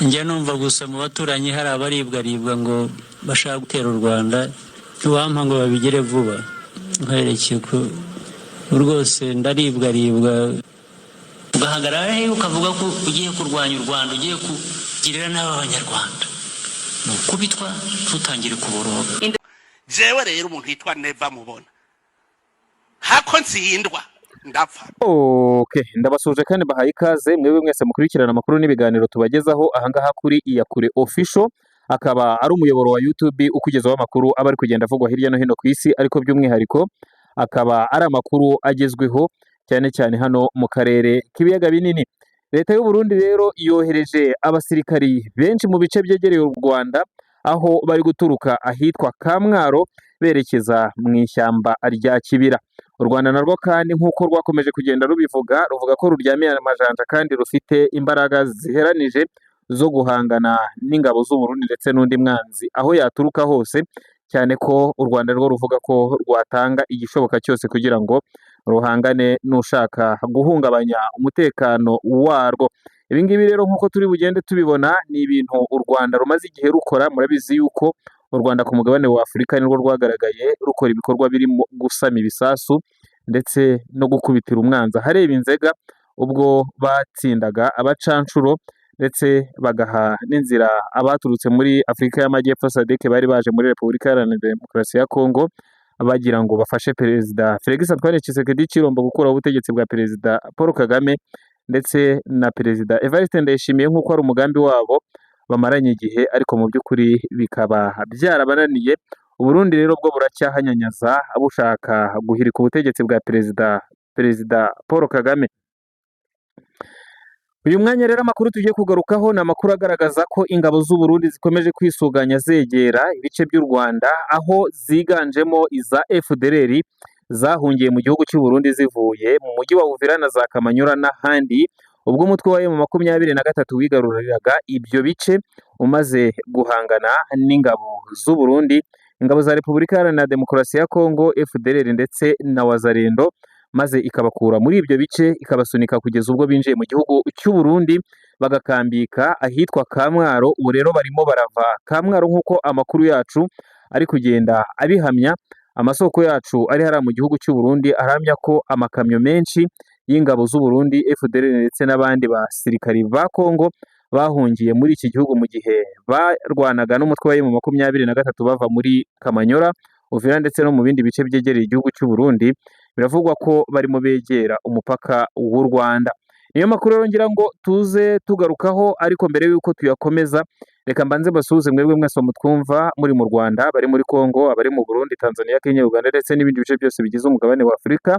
njya numva gusa mu baturanyi hari abaribwaribwa ngo bashaka gutera u Rwanda ntiwampa ngo babigere vuba nkwereke ko rwose ndaribwaribwa ugahagarara he ukavuga ko ugiye kurwanya u Rwanda ugiye kugirira n'abanyarwanda ni ukubitwa tutangire kuboroga. jewe rero umuntu yitwa Neva mubona hako ntsindwa ndapfa. Okay, ndabasuje kandi bahaye ikaze mwebwe mwese mukurikirana amakuru n'ibiganiro tubagezaho ahangaha kuri Iyakure Official, akaba ari umuyoboro wa YouTube ukugezaho amakuru aba ari kugenda avugwa hirya no hino ku isi, ariko by'umwihariko akaba ari amakuru agezweho cyane cyane hano mu karere k'ibiyaga binini. Leta y'u Burundi rero yohereje abasirikari benshi mu bice byegereye u Rwanda, aho bari guturuka ahitwa Kamwaro berekeza mu ishyamba rya Kibira. U Rwanda narwo kandi nk'uko rwakomeje kugenda rubivuga, ruvuga ko ruryamiye amajanja kandi rufite imbaraga ziheranije zo guhangana n'ingabo z'u Burundi ndetse n'undi mwanzi aho yaturuka hose, cyane ko u Rwanda rwo ruvuga ko rwatanga igishoboka cyose kugira ngo ruhangane n'ushaka guhungabanya umutekano warwo. Ibi ngibi rero nk'uko turi bugende tubibona ni ibintu u Rwanda rumaze igihe rukora. Murabizi yuko u Rwanda ku mugabane wa Afurika nirwo rwagaragaye rukora ibikorwa birimo gusama ibisasu ndetse no gukubitira umwanzi ahareba inzega, ubwo batsindaga abacanshuro ndetse bagaha n'inzira abaturutse muri Afurika y'Amajyepfo SADC bari baje muri Repubulika Iharanira Demokarasi ya Kongo bagira ngo bafashe Perezida Felix Antoine Tshisekedi Tshilombo gukuraho ubutegetsi bwa Perezida Paul Kagame ndetse na Perezida Evariste Ndayishimiye nk'uko ari umugambi wabo bamaranye igihe, ariko mu by'ukuri bikaba byarabananiye. U Burundi rero bwo buracyahanyanyaza bushaka guhirika ubutegetsi bwa Perezida Paul Kagame. Uyu mwanya rero amakuru tugiye kugarukaho ni amakuru agaragaza ko ingabo z'u Burundi zikomeje kwisuganya zegera ibice by'u Rwanda, aho ziganjemo iza FDLR zahungiye mu gihugu cy'u Burundi zivuye mu mujyi wa Uvira na za Kamanyura n'ahandi, ubwo umutwe wa M23 wigaruriraga ibyo bice umaze guhangana n'ingabo z'u Burundi, ingabo za Repubulika Iharanira Demokarasi ya Kongo FDLR ndetse na Wazalendo, maze ikabakura muri ibyo bice ikabasunika kugeza ubwo binjiye mu gihugu cy'u Burundi bagakambika ahitwa Kamwaro. Ubu rero barimo barava Kamwaro nk'uko amakuru yacu ari kugenda abihamya. Amasoko yacu ari hariya mu gihugu cy'u Burundi aramya ko amakamyo menshi y'ingabo z'u Burundi FDLR ndetse n'abandi basirikari ba Kongo bahungiye muri iki gihugu mu gihe barwanaga n'umutwe wa M23 bava muri Kamanyora, Uvira ndetse no mu bindi bice byegereye igihugu cy'u Burundi. Biravugwa ko barimo begera umupaka w'u Rwanda. Niyo makuru rero ngira ngo tuze tugarukaho, ariko mbere y'uko tuyakomeza reka mbanze basuhuze mwebwe mwese mutwumva muri mu Rwanda, bari muri Kongo, abari mu Burundi, Tanzania, Kenya, Uganda ndetse n'ibindi bice byose bigize umugabane wa Afurika.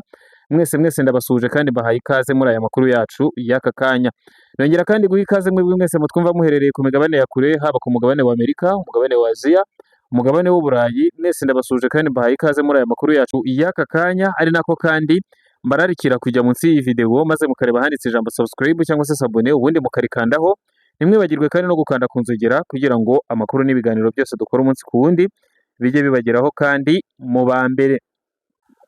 Mwese ndabasuhuje kandi bahaye ikaze muri aya makuru yacu y'aka kanya. Nongera kandi guha ikaze mwebwe mwese mutwumva muherereye ku migabane ya kure, haba ku mugabane wa Amerika, umugabane wa Aziya, umugabane w'Uburayi. Mwese ndabasuje kandi bahaye ikaze muri aya makuru yacu y'aka kanya, ari nako kandi mbararikira kujya munsi y'iyi video maze mukareba handitse ijambo subscribe cyangwa se sabone, ubundi mukarikandaho. Ntimwibagirwe kandi no gukanda ku nzogera kugira ngo amakuru n'ibiganiro byose dukora umunsi ku wundi bijye bibageraho kandi mu ba mbere.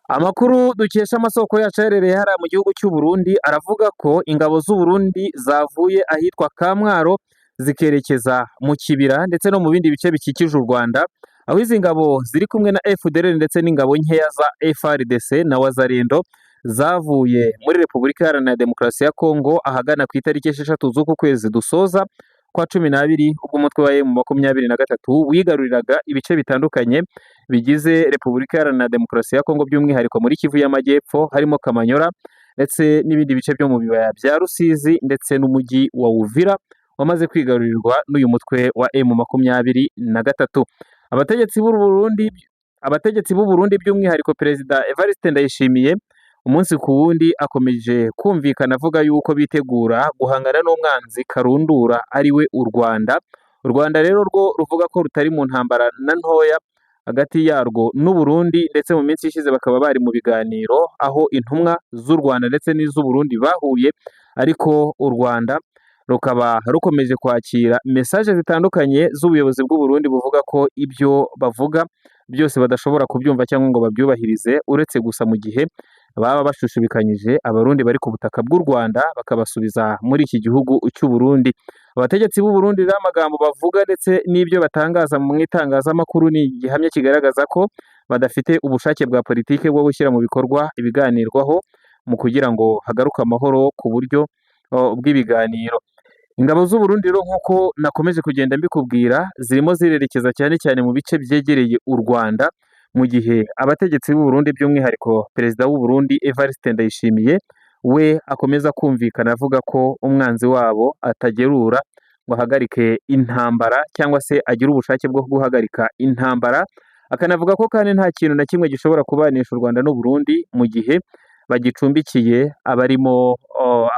Amakuru dukesha amasoko yacu aherereye hariya mu gihugu cy'u Burundi aravuga ko ingabo z'u Burundi zavuye ahitwa Kamwaro zikerekeza mu Kibira ndetse no mu bindi bice bikikije u Rwanda, aho izi ngabo ziri kumwe na FDLR ndetse n'ingabo nkeya za FARDC na Wazalendo zavuye muri Repubulika Iharanira Demokarasi ya Kongo ahagana ku itariki 6 z'uku kwezi dusoza kwa 12, ubwo umutwe wa M23 wigaruriraga ibice bitandukanye bigize Repubulika Iharanira Demokarasi ya Kongo, by'umwihariko muri Kivu y'Amajyepfo harimo Kamanyora ndetse n'ibindi bice byo mu bibaya bya Rusizi ndetse n'umujyi wa Uvira wamaze kwigarurirwa n'uyu mutwe wa M23. Abategetsi b'u Burundi by'umwihariko Perezida Evariste Ndayishimiye umunsi ku wundi akomeje kumvikana avuga yuko bitegura guhangana n'umwanzi karundura ari we u Rwanda. U Rwanda rero rwo ruvuga ko rutari mu ntambara na ntoya hagati yarwo n'u Burundi, ndetse mu minsi ishize bakaba bari mu biganiro aho intumwa z'u Rwanda ndetse n'iz'u Burundi bahuye, ariko u Rwanda rukaba rukomeje kwakira mesaje zitandukanye z'ubuyobozi bw'u Burundi buvuga ko ibyo bavuga byose badashobora kubyumva cyangwa ngo babyubahirize, uretse gusa mu gihe baba bashushubikanyije abarundi bari ku butaka bw'u Rwanda bakabasubiza muri iki gihugu cy'u Burundi. abategetsi b'u Burundi rero amagambo bavuga ndetse n'ibyo batangaza mu itangazamakuru ni igihamya kigaragaza ko badafite ubushake bwa politiki bwo gushyira mu bikorwa ibiganirwaho mu kugira ngo hagaruke amahoro ku buryo bw'ibiganiro. Ingabo z'u Burundi rero nk'uko nakomeje kugenda mbikubwira zirimo zirerekeza cyane cyane mu bice byegereye u Rwanda, mu gihe abategetsi b'u Burundi by'umwihariko perezida w'u Burundi Evariste Ndayishimiye we akomeza kumvikana avuga ko umwanzi wabo atagerura ngo ahagarike intambara cyangwa se agire ubushake bwo guhagarika intambara, akanavuga ko kandi nta kintu na kimwe gishobora kubanisha u Rwanda n'u Burundi mu gihe bagicumbikiye abarimo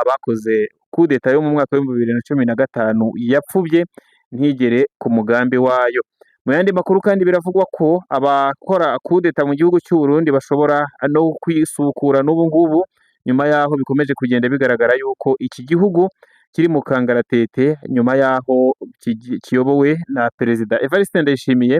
abakoze kudeta yo mu mwaka wa 2015 yapfubye ntigere ku mugambi wayo. Mu yandi makuru kandi biravugwa ko abakora kudeta mu gihugu cy'u Burundi bashobora no kwisukura n'ubu ngubu, nyuma yaho bikomeje kugenda bigaragara yuko iki gihugu kiri mu kangaratete nyuma yaho kiyobowe na perezida Evariste Ndayishimiye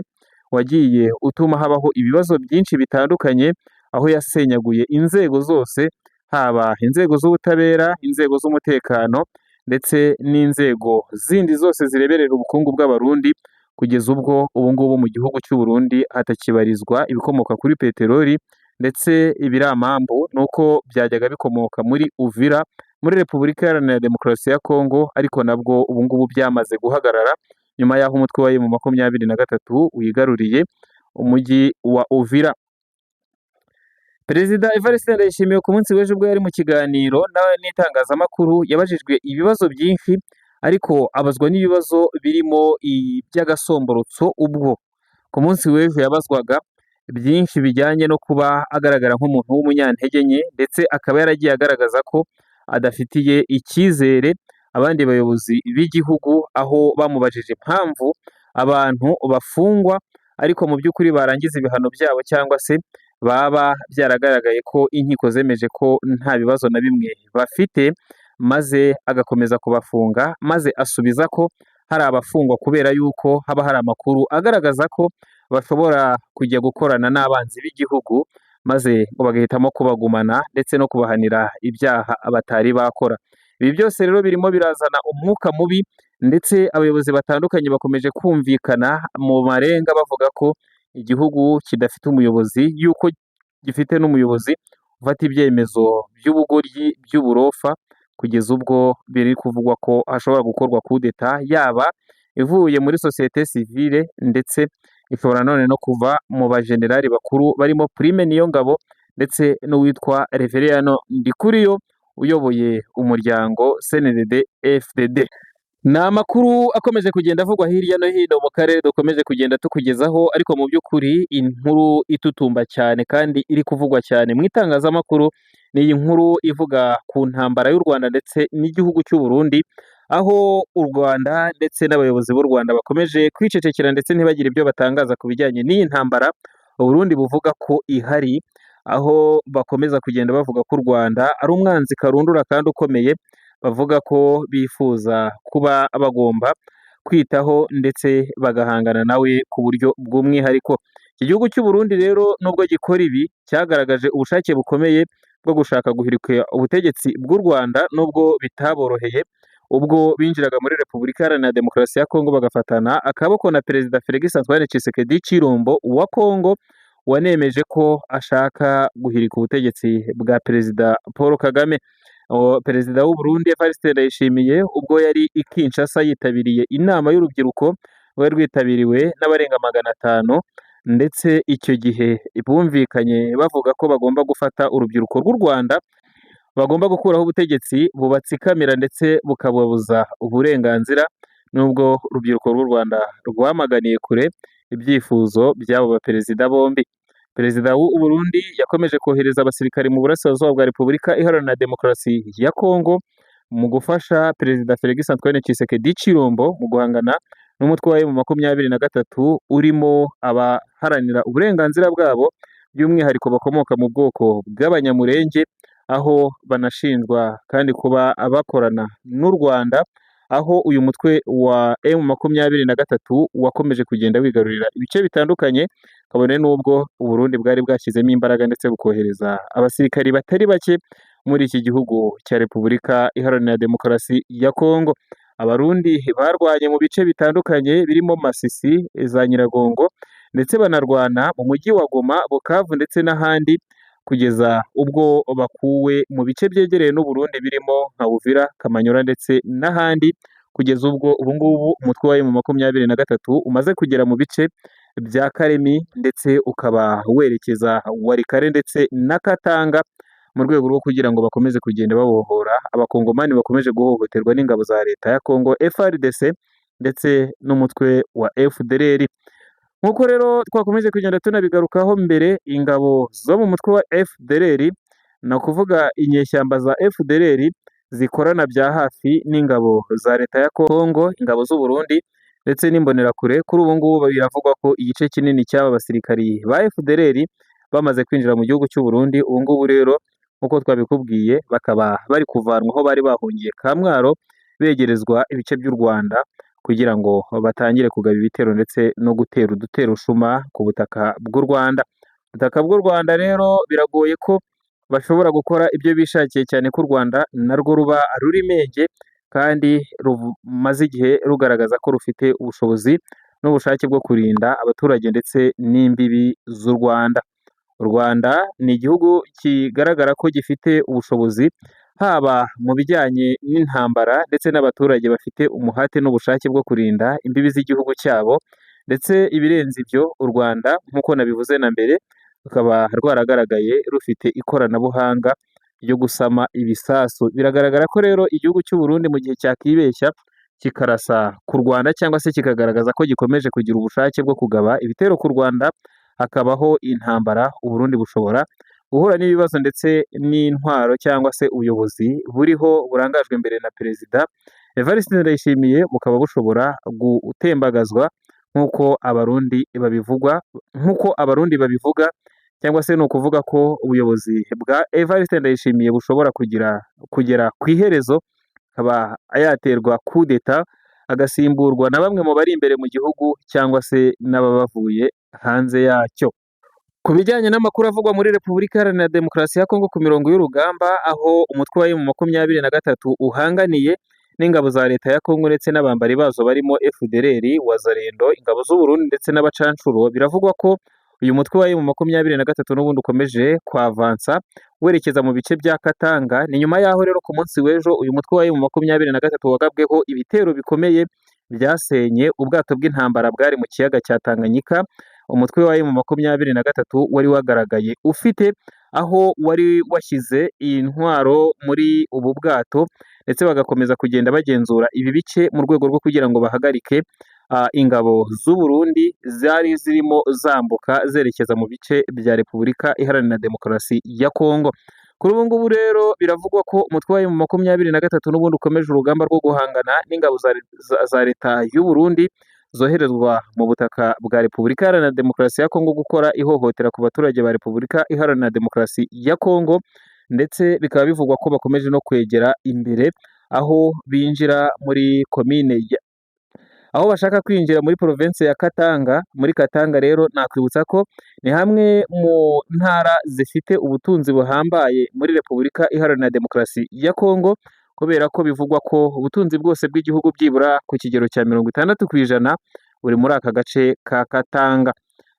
wagiye utuma habaho ibibazo byinshi bitandukanye, aho yasenyaguye inzego zose, haba inzego z'ubutabera, inzego z'umutekano ndetse n'inzego zindi zose zireberera ubukungu bw'abarundi, kugeza ubwo ubu ngubu mu gihugu cy'u Burundi hatakibarizwa ibikomoka kuri peteroli ndetse ibiramambu nuko byajyaga bikomoka muri Uvira muri Repubulika Iharanira Demokarasi ya Kongo, ariko nabwo ubu ngubu byamaze guhagarara nyuma y'aho umutwe wa M23 wigaruriye umujyi wa Uvira. Perezida Evariste Ndayishimiye ku munsi w'ejo ubwo yari mu kiganiro n'itangazamakuru yabajijwe ibibazo byinshi, ariko abazwa n'ibibazo birimo iby'agasomborotso. Ubwo ku munsi w'ejo yabazwaga byinshi bijyanye no kuba agaragara nk'umuntu w'umunyantege nke, ndetse akaba yaragiye agaragaza ko adafitiye icyizere abandi bayobozi b'igihugu, aho bamubajije impamvu abantu bafungwa ariko mu by'ukuri barangiza ibihano byabo cyangwa se baba byaragaragaye ko inkiko zemeje ko nta bibazo na bimwe bafite, maze agakomeza kubafunga, maze asubiza ko hari abafungwa kubera yuko haba hari amakuru agaragaza ko bashobora kujya gukorana n'abanzi b'igihugu, maze ngo bagahitamo kubagumana ndetse no kubahanira ibyaha batari bakora. Ibi byose rero birimo birazana umwuka mubi, ndetse abayobozi batandukanye bakomeje kumvikana mu marenga bavuga ko igihugu kidafite umuyobozi, yuko gifite n'umuyobozi ufata ibyemezo by'ubugoryi by'uburofa, kugeza ubwo biri kuvugwa ko hashobora gukorwa kudeta yaba ivuye muri sosiyete sivile, ndetse ishobora none no kuva mu bajenerali bakuru barimo Prime Niyongabo ndetse n'uwitwa Reveriyano Ndikuriyo uyoboye umuryango CNDD FDD. Ni amakuru akomeje kugenda avugwa hirya no hino mu karere dukomeje kugenda tukugezaho, ariko mu by'ukuri inkuru itutumba cyane kandi iri kuvugwa cyane mu itangazamakuru ni iyi nkuru ivuga ku ntambara y'u Rwanda ndetse n'igihugu cy'u Burundi, aho u Rwanda ndetse n'abayobozi b'u Rwanda bakomeje kwicecekera ndetse ntibagire ibyo batangaza ku bijyanye n'iyi ntambara u Burundi buvuga ko ihari, aho bakomeza kugenda bavuga ko u Rwanda ari umwanzi karundura kandi ukomeye, bavuga ko bifuza kuba bagomba kwitaho ndetse bagahangana nawe ku buryo bw'umwihariko. Iki gihugu cy'u Burundi rero nubwo gikora ibi, cyagaragaje ubushake bukomeye bwo gushaka guhirika ubutegetsi bw'u Rwanda, nubwo bitaboroheye ubwo binjiraga muri Repubulika Iharanira Demokarasi ya Kongo bagafatana akaboko na Perezida Félix Antoine Tshisekedi Tshilombo wa Kongo, wanemeje ko ashaka guhirika ubutegetsi bwa Perezida Paul Kagame. Perezida w'u Burundi Evariste Ndayishimiye ubwo yari i Kinshasa yitabiriye inama y'urubyiruko rwari rwitabiriwe n'abarenga 500, ndetse icyo gihe bumvikanye bavuga ko bagomba gufata urubyiruko rw'u Rwanda, bagomba gukuraho ubutegetsi bubatsikamira ndetse bukababuza uburenganzira, nubwo urubyiruko rw'u Rwanda rwamaganiye kure ibyifuzo by'abo baperezida bombi. Perezida w'u Burundi yakomeje kohereza abasirikare mu burasirazuba bwa Repubulika Iharanira Demokarasi ya Kongo mu gufasha Perezida Félix Antoine Tshisekedi Tshilombo mu guhangana n'umutwe wa M23 urimo abaharanira uburenganzira bwabo, by'umwihariko bakomoka mu bwoko bw'Abanyamurenge, aho banashinjwa kandi kuba bakorana n'u Rwanda, aho uyu mutwe wa M23 wakomeje kugenda wigarurira ibice bitandukanye, kabone n'ubwo u Burundi bwari bwashyizemo imbaraga ndetse bukohereza abasirikari batari bake muri iki gihugu cya Repubulika Iharanira Demokarasi ya Kongo. Abarundi barwanye mu bice bitandukanye birimo Masisi, za Nyiragongo ndetse banarwana mu mujyi wa Goma, Bukavu ndetse n'ahandi kugeza ubwo bakuwe mu bice byegereye n'u Burundi birimo nka Uvira, Kamanyola ndetse n'ahandi kugeza ubwo ubu ngubu umutwe wa M23 umaze kugera mu bice bya Karemi ndetse ukaba werekeza Walikale ndetse na Katanga mu rwego rwo kugira ngo bakomeze kugenda babohora abakongomani bakomeje guhohoterwa n'ingabo za leta ya Kongo FARDC ndetse n'umutwe wa FDLR. Nk'uko rero twakomeje kugenda tunabigarukaho mbere, ingabo zo mu mutwe wa FDLR ni ukuvuga inyeshyamba za FDLR zikorana bya hafi n'ingabo za leta ya Kongo, ingabo z'u Burundi ndetse n'imbonerakure. Kuri ubu ngubu biravugwa ko igice kinini cy'aba basirikari ba FDLR bamaze kwinjira mu gihugu cy'u Burundi. Ubu ngubu rero nk'uko twabikubwiye bakaba bari kuvanwa aho bari bahungiye Kamwaro begerezwa ibice by'u Rwanda kugira ngo batangire kugaba ibitero ndetse no gutera udutero shuma ku butaka bw'u Rwanda. Ubutaka bw'u Rwanda rero biragoye ko bashobora gukora ibyo bishakiye, cyane ko u Rwanda narwo ruba ruri menge kandi rumaze igihe rugaragaza ko rufite ubushobozi n'ubushake bwo kurinda abaturage ndetse n'imbibi z'u Rwanda. U Rwanda ni igihugu kigaragara ko gifite ubushobozi haba mu bijyanye n'intambara ndetse n'abaturage bafite umuhate n'ubushake bwo kurinda imbibi z'igihugu cyabo, ndetse ibirenze ibyo u Rwanda nk'uko nabivuze na mbere rukaba rwaragaragaye rufite ikoranabuhanga ryo gusama ibisasu. Biragaragara ko rero igihugu cy'u Burundi mu gihe cyakibeshya kikarasa ku Rwanda cyangwa se kikagaragaza ko gikomeje kugira ubushake bwo kugaba ibitero ku Rwanda, hakabaho intambara, u Burundi bushobora guhura n'ibibazo ndetse n'intwaro cyangwa se ubuyobozi buriho burangajwe imbere na Perezida Evariste Ndayishimiye bukaba bushobora gutembagazwa nk'uko Abarundi babivuga cyangwa se ni ukuvuga ko ubuyobozi bwa Evariste Ndayishimiye bushobora kugera ku iherezo, akaba yaterwa coup d'etat agasimburwa na bamwe mu bari imbere mu gihugu cyangwa se n'ababavuye hanze yacyo. Ku bijyanye n'amakuru avugwa muri Repubulika Iharanira Demokarasi ya Kongo ku mirongo y'urugamba, aho umutwe wa M23 uhanganiye n'ingabo za leta ya Kongo ndetse n'abambari bazo barimo FDLR, Wazalendo, ingabo z'u Burundi ndetse n'abacancuro, biravugwa ko uyu mutwe wa M23 n'ubundi ukomeje kwavansa werekeza mu bice bya Katanga. Ni nyuma yaho rero ku munsi w'ejo uyu mutwe wa M23 wagabweho ibitero bikomeye byasenye ubwato bw'intambara bwari mu kiyaga cya Tanganyika. Umutwe wa M23 wari wagaragaye ufite aho wari washyize iyi ntwaro muri ubu bwato ndetse bagakomeza kugenda bagenzura ibi bice mu rwego rwo kugira ngo bahagarike ingabo z'u Burundi zari zirimo zambuka zerekeza mu bice bya Repubulika Iharanira Demokarasi ya Kongo. Kuri ubu ngubu rero biravugwa ko umutwe wa M23 n'ubundi ukomeje urugamba rwo guhangana n'ingabo za leta y'u Burundi zoherezwa mu butaka bwa Repubulika Iharanira Demokarasi ya Kongo gukora ihohotera ku baturage ba Repubulika Iharanira Demokarasi ya Kongo, ndetse bikaba bivugwa ko bakomeje no kwegera imbere aho binjira muri aho bashaka kwinjira muri province ya Katanga. Muri Katanga rero nakwibutsa ko ni hamwe mu ntara zifite ubutunzi buhambaye muri Repubulika Iharanira Demokarasi ya Kongo, kubera ko bivugwa ko ubutunzi bwose bw'igihugu byibura ku kigero cya 60% buri muri aka gace ka Katanga.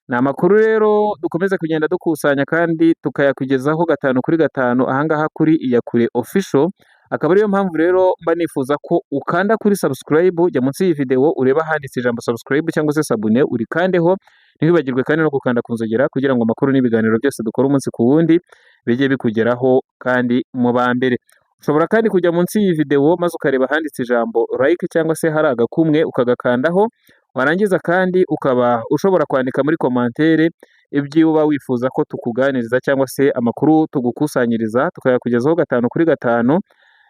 Ni amakuru rero dukomeza kugenda dukusanya kandi tukayakugezaho 5 kuri 5 ahangaha kuri Iyakure Official. Akaba ariyo mpamvu rero mba nifuza ko ukanda kuri subscribe, jya munsi y'iyi video ureba handitse ijambo subscribe cyangwa se sabune urikandeho, ntiwibagirwe kandi no gukanda ku nzogera kugira ngo amakuru n'ibiganiro byose dukora umunsi ku wundi bijye bikugeraho kandi mu ba mbere. Ushobora kandi kujya munsi y'iyi video maze ukareba handitse ijambo like cyangwa se hari agakumwe ukagakandaho, warangiza kandi ukaba ushobora kwandika muri commentaire ibyo uba wifuza ko tukuganiriza cyangwa se amakuru tugukusanyiriza tukayakugezaho 5 kuri 5.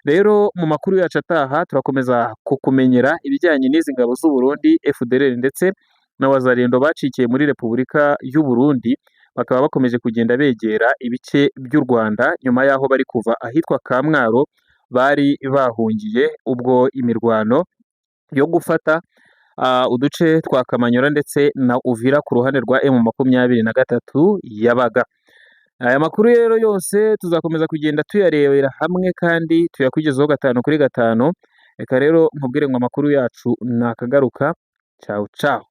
Rero mu makuru yacu ataha turakomeza kukumenyera ibijyanye n'izi ngabo z'u Burundi FDLR ndetse na Wazalendo bacikiye muri Repubulika y'u Burundi, bakaba bakomeje kugenda begera ibice by'u Rwanda nyuma yaho bari kuva ahitwa Kamwaro bari bahungiye ubwo imirwano yo gufata uduce twa Kamanyola ndetse na Uvira ku ruhande rwa M23 yabaga. Aya makuru rero yose tuzakomeza kugenda tuyarebera hamwe kandi tuyakugezaho 5 kuri 5. reka rero nkubwire ngo amakuru yacu nakagaruka. Ciao ciao.